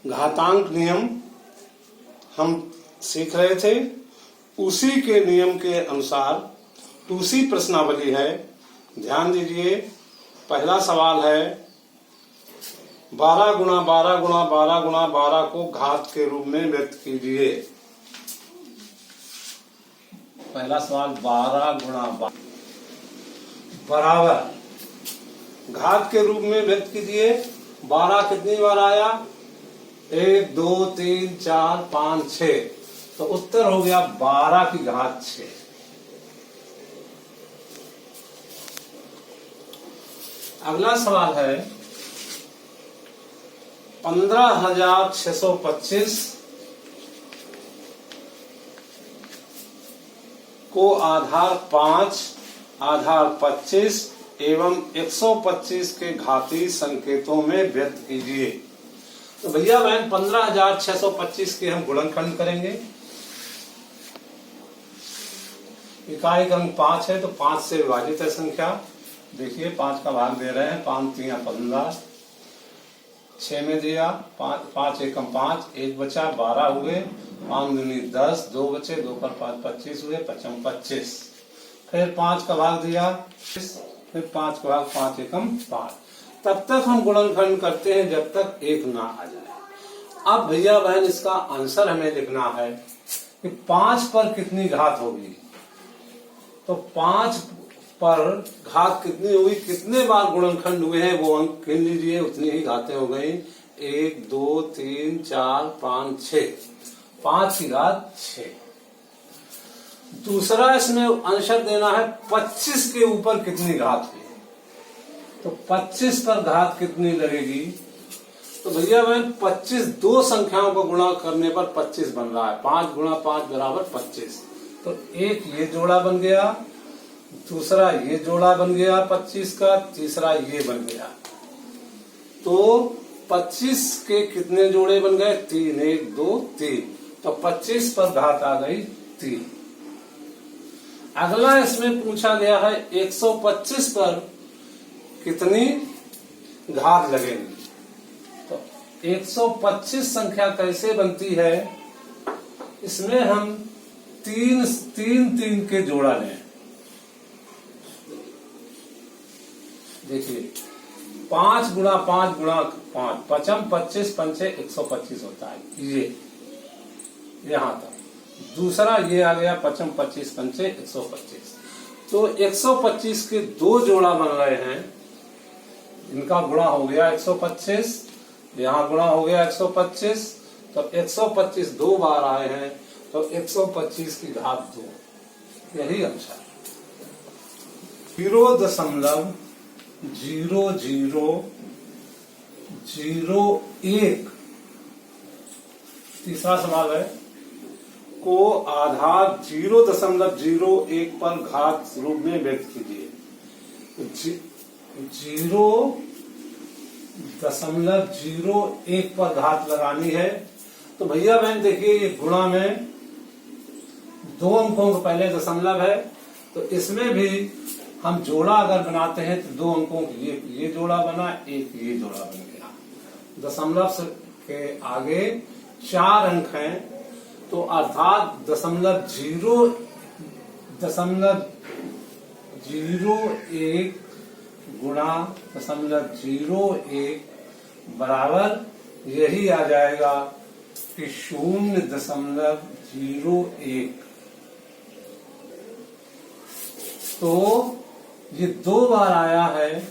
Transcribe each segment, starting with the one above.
घातांक नियम हम सीख रहे थे। उसी के नियम के अनुसार दूसरी प्रश्नावली है, ध्यान दीजिए। पहला सवाल है 12 गुणा 12 गुणा 12 गुणा 12 को घात के रूप में व्यक्त कीजिए। पहला सवाल 12 गुणा 12 बराबर घात के रूप में व्यक्त कीजिए। 12 कितनी बार आया? 1 2 3 4 5 6, तो उत्तर हो गया 12 की घात 6। अगला सवाल है 15,625 को आधार 5, आधार 25 एवं 125 के घातीय संकेतों में व्यक्त कीजिए। तो भैया बहन 15,625 के हम गुणनखंड करेंगे। इकाई का अंक 5 है, तो 5 से विभाजित है संख्या। देखिए 5 का भाग दे रहे हैं, 5 3 15, 6 में दिया 5 एकम 5, 1 बचा 12 हुए, 5 दूनी 10, 2 बचे, 2 पर 5 25 हुए, 5 25। फिर 5 का भाग दिया, फिर 5 का भाग 5 एकम 5। तब तक हम गुणनखंड करते हैं जब तक 1 ना आ जाए। अब भैया बहन इसका आंसर हमें लिखना है कि 5 पर कितनी घात होगी। तो 5 पर घात कितनी हुई, कितने बार गुणनखंड हुए हैं वो अंक गिन लीजिए, उतनी ही घातें हो गई। 1 2 3 4 5 6, 5 की घात 6। दूसरा इसमें आंसर देना है 25 के ऊपर कितनी घात हुई। तो 25 पर घात कितनी लगेगी। तो भैया बहन 25 दो संख्याओं को गुणा करने पर 25 बन रहा है। 5 गुणा 5 बराबर 25। तो एक ये जोड़ा बन गया, दूसरा ये जोड़ा बन गया 25 का, तीसरा ये बन गया। तो 25 के कितने जोड़े बन गए? 3, 1 2 3। तो 25 पर घात आ गई 3। अगला इसमें पूछा गया है 125 पर कितनी घात लगेगी। तो 125 संख्या कैसे बनती है, इसमें हम 3 3 3 के जोड़ा लें। देखिए 5 गुणा 5 गुणा 5, 5 25 पंचे 125 होता है। ये यहां तक। दूसरा ये आ गया 5 25 पंचे 125। तो 125 के दो जोड़ा बन रहे हैं, इनका गुणा हो गया 125, यहां गुणा हो गया 125। तो 125 दो बार आए हैं, तो 125 की घात 2। यही आंसर 0.0001। तीसरा सवाल है को आधार 0.01 पर घात रूप में व्यक्त कीजिए। 0.01 पर घात लगानी है। तो भैया बहन देखिए ये गुणा में 2 अंकों का पहले दशमलव है, तो इसमें भी हम जोड़ा अगर बनाते हैं तो 2 अंकों की ये जोड़ा बना, एक ये जोड़ा बन गया। दशमलव के आगे 4 अंक हैं, तो अर्थात 0.01 गुणा 0.01 बराबर यही आ जाएगा कि 0.01। तो ये 2 बार आया है,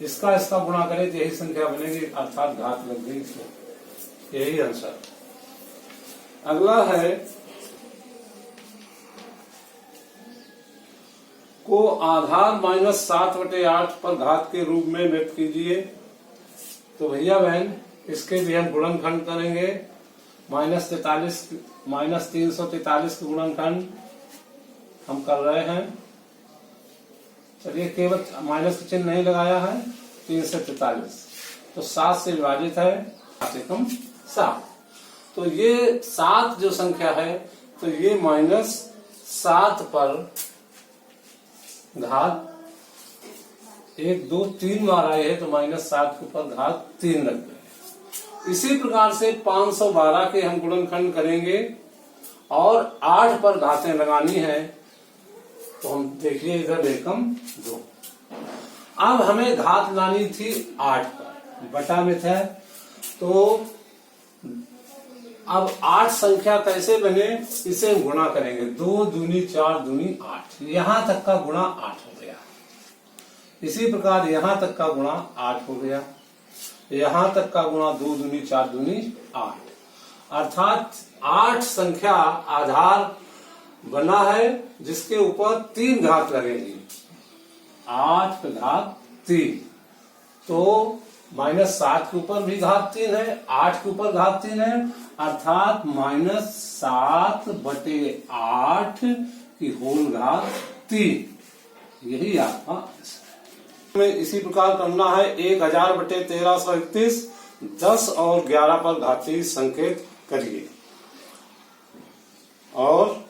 इसका गुणा करें तो यही संख्या बनेगी, अर्थात घात लग गई। यही आंसर। अगला है को आधार -7/8 पर घात के रूप में व्यक्त कीजिए। तो भैया बहन इसके भी हम गुणनखंड करेंगे। -343 के गुणनखंड हम कर रहे हैं। चलिए केवल माइनस का चिन्ह नहीं लगाया है। 3 से 43, तो 7 से विभाजित है, 7 एकम 7। तो ये 7 जो संख्या है, तो ये -7 पर घात 1 2 3 बार आए है, तो -7 के ऊपर घात 3 लग गए। इसी प्रकार से 512 के हम गुणनखंड करेंगे और 8 पर घातें लगानी है। तो हम देखिए इधर एकम 2। अब हमें घात लानी थी 8 पर, बटा में था। तो अब 8 संख्या कैसे बने, इसे हम गुणा करेंगे। 2 दूनी 4 दूनी 8, यहां तक का गुणा 8 हो गया। इसी प्रकार यहां तक का गुणा 8 हो गया। यहां तक का गुणा 2 दूनी 4 दूनी 8, अर्थात 8 संख्या आधार बना है जिसके ऊपर 3 घात लगेगी। 8 पे घात 3, तो -7 के ऊपर भी घात 3 है, 8 के ऊपर घात 3 है, अर्थात -7 बटे 8 की होल घात 3। यही आपका आंसर है। हमें इसी प्रकार करना है 1000 बटे 1331, 10 और 11 पर घातीय संकेत करिए। और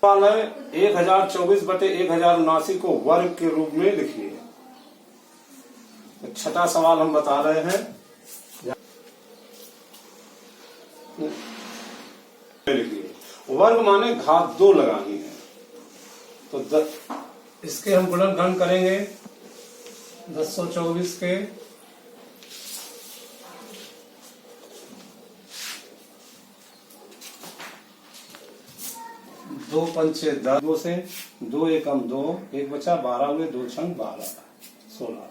1024 बटे 1079 को वर्ग के रूप में लिखिए। तो छठा सवाल हम बता रहे हैं, लिखिए वर्ग माने घात 2 लगानी है। तो इसके हम गुणनखंड करेंगे 1024 के 2 पंचे 10, 2 से 2 एकम 2, 1 बचा 12 हुए, 2 छंग 12 16,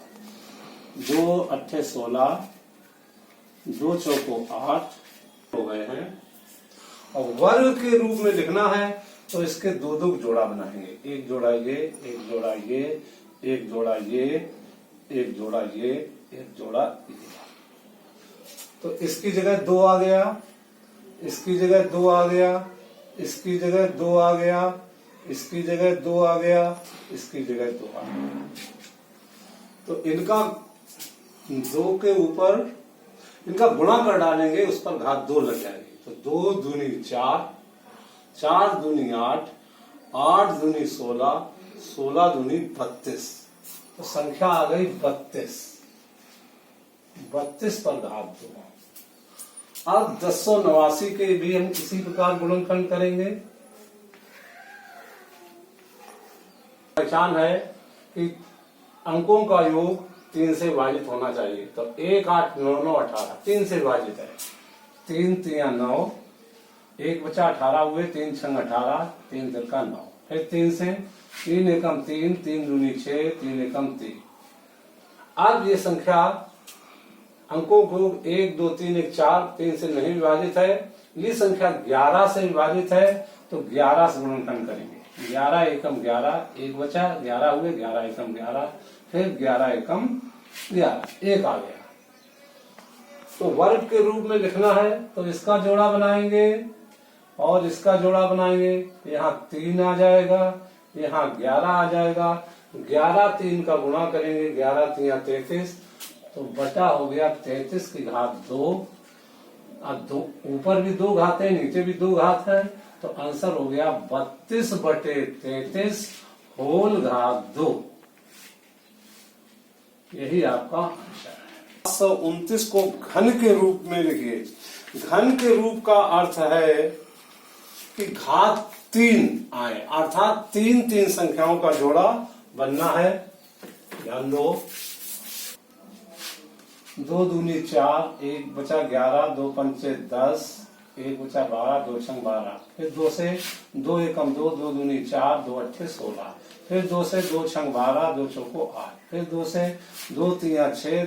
2 अट्ठे 16, 2 चौको 8 हो गए हैं। और वर्ग के रूप में लिखना है तो इसके 2 जोड़ा बनाएंगे। एक जोड़ा ये, एक जोड़ा ये, एक जोड़ा ये, एक जोड़ा ये, एक जोड़ा ये। तो इसकी जगह 2 आ गया, इसकी जगह 2 आ गया, इसकी जगह 2 आ गया, इसकी जगह 2 आ गया, इसकी जगह 2 आ गया। तो इनका 2 के ऊपर इनका गुणा कर डालेंगे, उस पर घात 2 लग जाएगी। तो 2 दूनी 4, 4 दूनी 8, 8 दूनी 16, 16 दूनी 32। तो संख्या आ गई 32। 32 पर घात 2। अब 1089 के भी हम इसी प्रकार गुणनखंड करेंगे। पहचान है कि अंकों का योग 3 से विभाजित होना चाहिए। तो 1 8 9 9 18 3 से विभाजित है। 3 3 9, 1 बचा 18 हुए, 3 छंग 18, 3 तिरका 9, फिर 3 से 3 एकम 3, 3 दूनी 6, 3 एकम 3। अब ये संख्या अंकों को 1 2 3 1 4 3 से नहीं विभाजित है। ये संख्या 11 से विभाजित है, तो 11 से गुणनखंड करेंगे। 11 एकम 11, 1 बचा 11 हुए, 11 एकम 11, फिर 11 एकम 11, 1 आ गया। तो वर्ग के रूप में लिखना है तो इसका जोड़ा बनाएंगे और इसका जोड़ा बनाएंगे। यहाँ 3 आ जाएगा, यहाँ 11 आ जाएगा। 11 3 का गुणा करेंगे, 11 3 33, तो बटा हो गया 33 की घात 2। अब 2 ऊपर भी 2 घात है, नीचे भी 2 घात है, तो आंसर हो गया 32 बटे 33 होल घात 2। यही आपका आंसर है। 729 को घन के रूप में लिखिए। घन के रूप का अर्थ है कि घात 3 आए, अर्थात 3 3 संख्याओं का जोड़ा बनना है। ध्यान दो, 2 दूनी 4, 1 बचा 11, 2 पंचे 10, 1 बचा 12, 2 छंग 12, फिर 2 से 2 एकम 2, 2 दूनी 4, 2 अट्ठे 16, फिर 2 से 2 छंग 12, 2 चौको 8, फिर 2 से 2 3 6,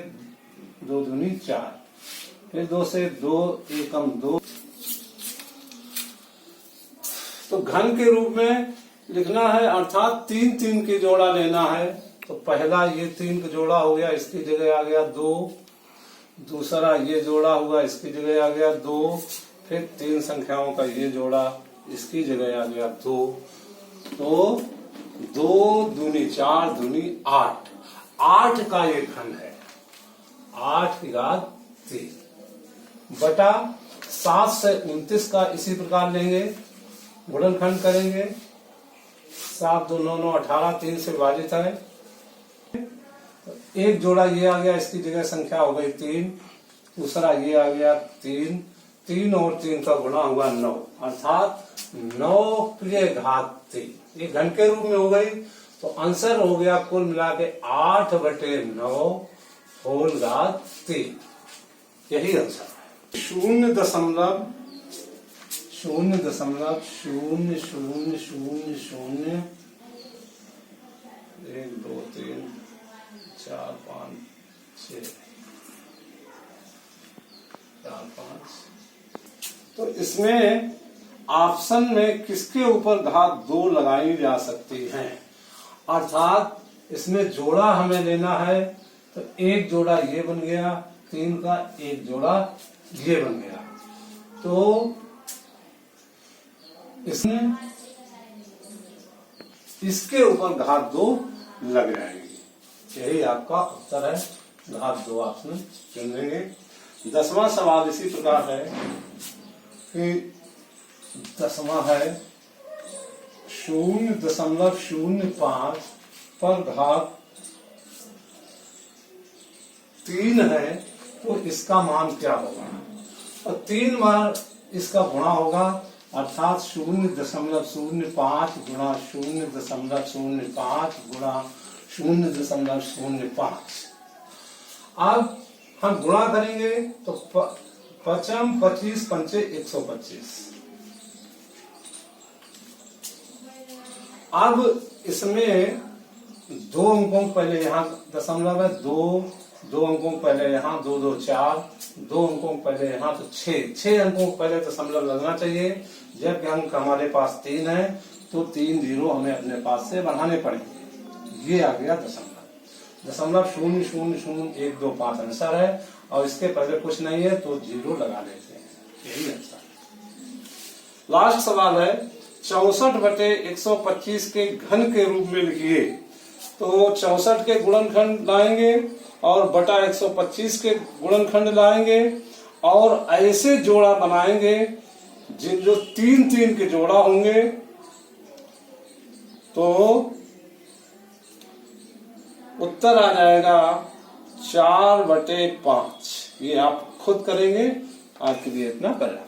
2 दूनी 4, फिर 2 से 2 एकम 2। तो घन के रूप में लिखना है, अर्थात 3 3 की जोड़ा लेना है। तो पहला ये 3 का जोड़ा हो गया, इसकी जगह आ गया 2। दूसरा ये जोड़ा हुआ, इसकी जगह आ गया 2। फिर 3 संख्याओं का ये जोड़ा, इसकी जगह आ गया 2। तो 2 दूनी 4 दूनी 8, 8 का ये घन है। 8 की घात 3 बटा 7 से 29 का इसी प्रकार लेंगे, गुणनखंड करेंगे। 7 2 9 9 18, 3 से विभाजित है। एक जोड़ा ये आ गया, इसकी जगह संख्या हो गई 3। दूसरा ये आ गया 3, 3 और 3 का गुणा हुआ 9, अर्थात 9 के घात 3। ये घन के रूप में हो गई, तो आंसर हो गया कुल मिला के 8/9 होल घात 3। यही आंसर है। 0.0000000 1 2 3 4 5 6 4 5। तो इसमें ऑप्शन में किसके ऊपर घात 2 लगाई जा सकती है, अर्थात इसमें जोड़ा हमें लेना है, तो एक जोड़ा ये बन गया 3 का, एक जोड़ा ये बन गया, तो इसमें इसके ऊपर घात 2 लग जाएगी। यही आपका उत्तर है, घात 2 ऑप्शन चुन लेंगे। 10वां सवाल इसी प्रकार है कि 10वां है 0.05 पर घात 3 है, तो इसका मान क्या होगा, और 3 बार इसका गुणा होगा, अर्थात 0.05 गुणा 0.05 गुणा 0.05। अब हम गुणा करेंगे तो 5 25 पंचे 125। अब इसमें 2 अंकों पहले यहाँ दशमलव है, 2 अंकों पहले यहाँ 2 2 4, 2 अंकों पहले यहाँ तो 6 अंकों पहले दशमलव लगना चाहिए। जबकि अंक हमारे पास 3 है, तो 3 जीरो हमें अपने पास से बढ़ाने पड़ेंगे। ये आ गया दशमलव 0.0000125 आंसर है, और इसके पहले कुछ नहीं है तो जीरो लगा लेते हैं, यही आंसर। लास्ट सवाल है 64/125 के घन के रूप में लिखिए। तो 64 के गुणनखंड लाएंगे और बटा 125 के गुणनखंड लाएंगे, और ऐसे जोड़ा बनाएंगे जिन जो 3 के जोड़ा होंगे, तो उत्तर आ जाएगा 4/5। ये आप खुद करेंगे, आपके लिए इतना करें।